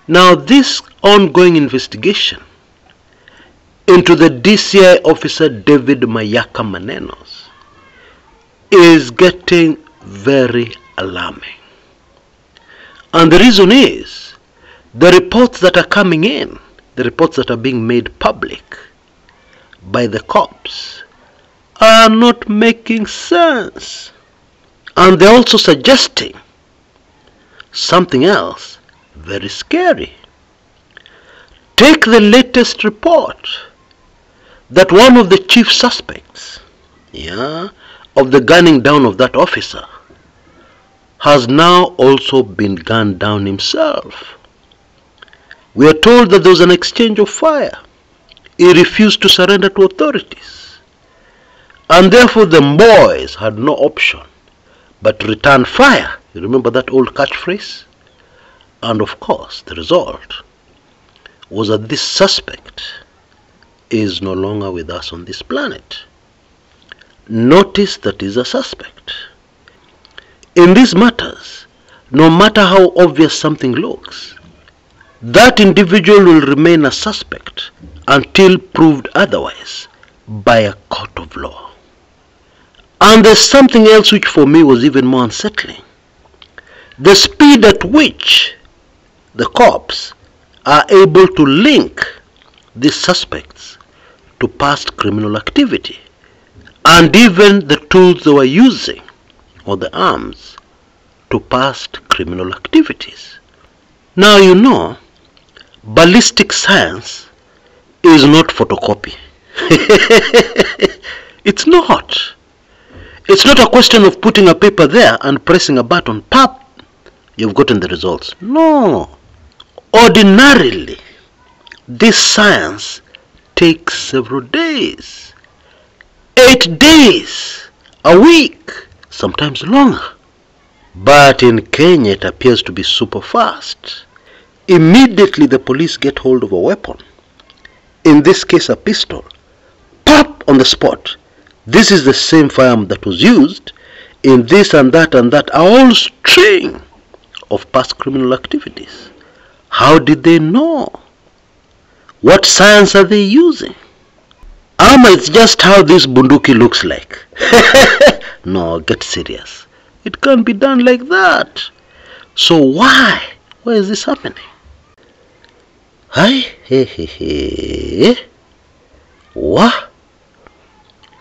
Now this ongoing investigation into the DCI officer David Mayaka Mire is getting very alarming. And the reason is, the reports that are coming in, the reports that are being made public by the cops, are not making sense. And they're also suggesting something else very scary. Take the latest report that one of the chief suspects, of the gunning down of that officer has now also been gunned down himself. We are told that there was an exchange of fire. He refused to surrender to authorities. And therefore the boys had no option but to return fire. You remember that old catchphrase? And of course, the result was that this suspect is no longer with us on this planet. Notice that he's a suspect. In these matters, no matter how obvious something looks, that individual will remain a suspect until proved otherwise by a court of law. And there's something else which for me was even more unsettling. The speed at which the cops are able to link these suspects to past criminal activity, and even the tools they were using, or the arms, to past criminal activities. Now you know, ballistic science is not photocopy. It's not. It's not a question of putting a paper there and pressing a button, pop, you've gotten the results. No. Ordinarily, this science takes several days, 8 days, a week, sometimes longer. But in Kenya, it appears to be super fast. Immediately the police get hold of a weapon, in this case a pistol, pop, on the spot. This is the same firearm that was used in this and that, a whole string of past criminal activities. How did they know? What science are they using? It's just how this bunduki looks like. No, get serious. It can't be done like that. So why? Why is this happening? What?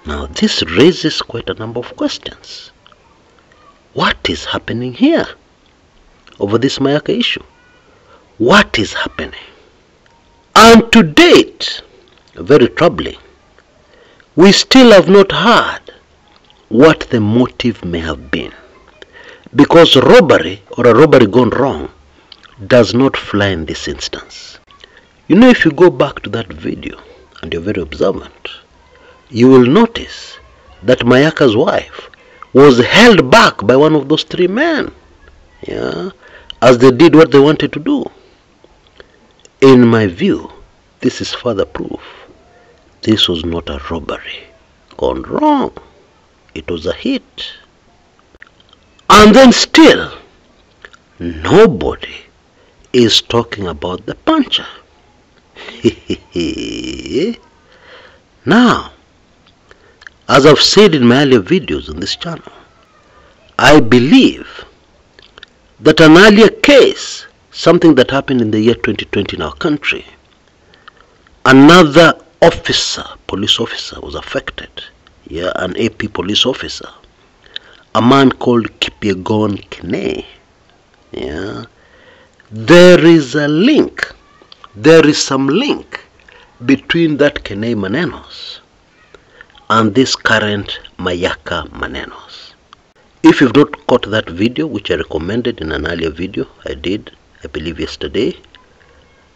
Now this raises quite a number of questions. What is happening here over this Mayaka issue? What is happening? And to date, very troubling, we still have not heard what the motive may have been. Because robbery, or a robbery gone wrong, does not fly in this instance. You know, if you go back to that video, and you're very observant, you will notice that Mayaka's wife was held back by one of those three men, as they did what they wanted to do. In my view, this is further proof this was not a robbery gone wrong. It was a hit. And then still, nobody is talking about the puncher. Now, as I've said in my earlier videos on this channel, I believe that an earlier case, something that happened in the year 2020 in our country, another officer, police officer, was affected. An AP police officer, a man called Kipyegon Kene. There is a link. There is some link between that Kene Manenos and this current Mayaka Manenos. If you've not caught that video, which I recommended in an earlier video I did, I believe yesterday,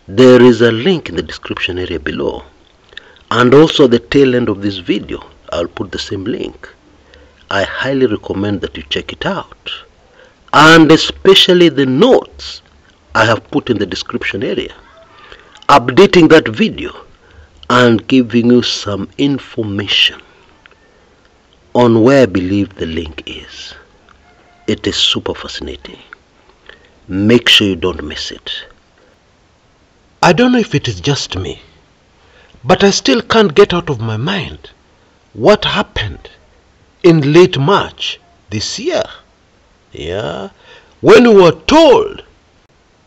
there is a link in the description area below. And also the tail end of this video, I'll put the same link. I highly recommend that you check it out. And especially the notes I have put in the description area, updating that video and giving you some information on where I believe the link is. It is super fascinating. Make sure you don't miss it. I don't know if it is just me, but I still can't get out of my mind what happened in late March this year. Yeah, when we were told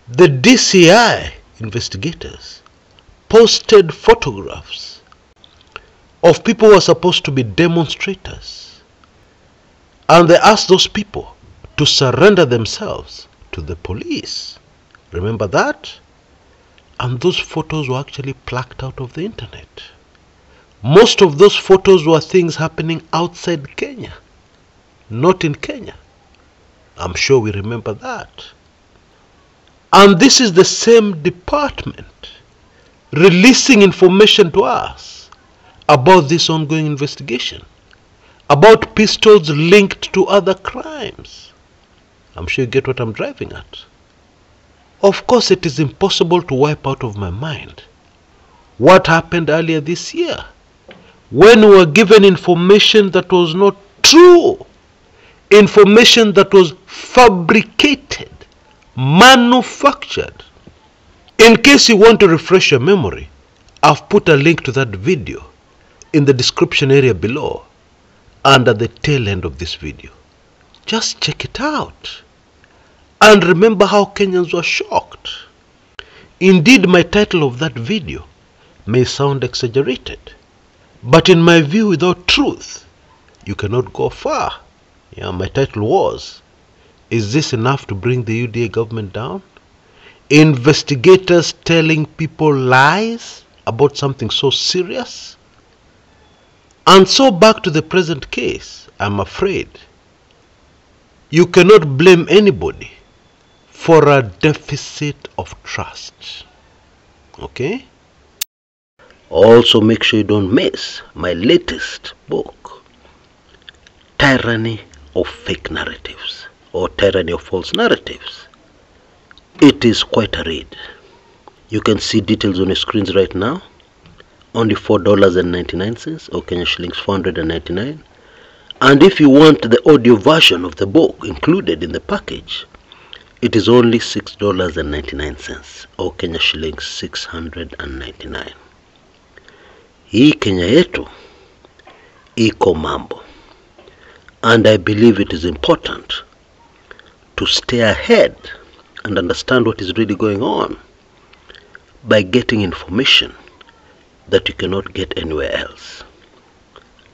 the DCI investigators posted photographs of people who were supposed to be demonstrators, and they asked those people to surrender themselves to the police. Remember that? And those photos were actually plucked out of the internet. Most of those photos were things happening outside Kenya, not in Kenya. I'm sure we remember that. And this is the same department releasing information to us about this ongoing investigation, about pistols linked to other crimes. I'm sure you get what I'm driving at. Of course, it is impossible to wipe out of my mind what happened earlier this year when we were given information that was not true, information that was fabricated, manufactured. In case you want to refresh your memory, I've put a link to that video in the description area below and at the tail end of this video. Just check it out. And remember how Kenyans were shocked. Indeed, my title of that video may sound exaggerated, but in my view, without truth, you cannot go far. Yeah, my title was, "Is this enough to bring the UDA government down? Investigators telling people lies about something so serious?" And so back to the present case, I'm afraid you cannot blame anybody for a deficit of trust. Okay? Also make sure you don't miss my latest book, Tyranny of Fake Narratives, or Tyranny of False Narratives. It is quite a read. You can see details on your screens right now. Only $4.99 or Kenya shillings 499. And if you want the audio version of the book included in the package, it is only $6.99 or Kenya shillings 699. Hii Kenya yetu iko mambo, and I believe it is important to stay ahead and understand what is really going on by getting information that you cannot get anywhere else,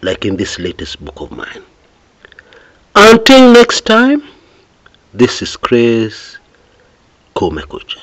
like in this latest book of mine. Until next time, this is Chris Kumekucha.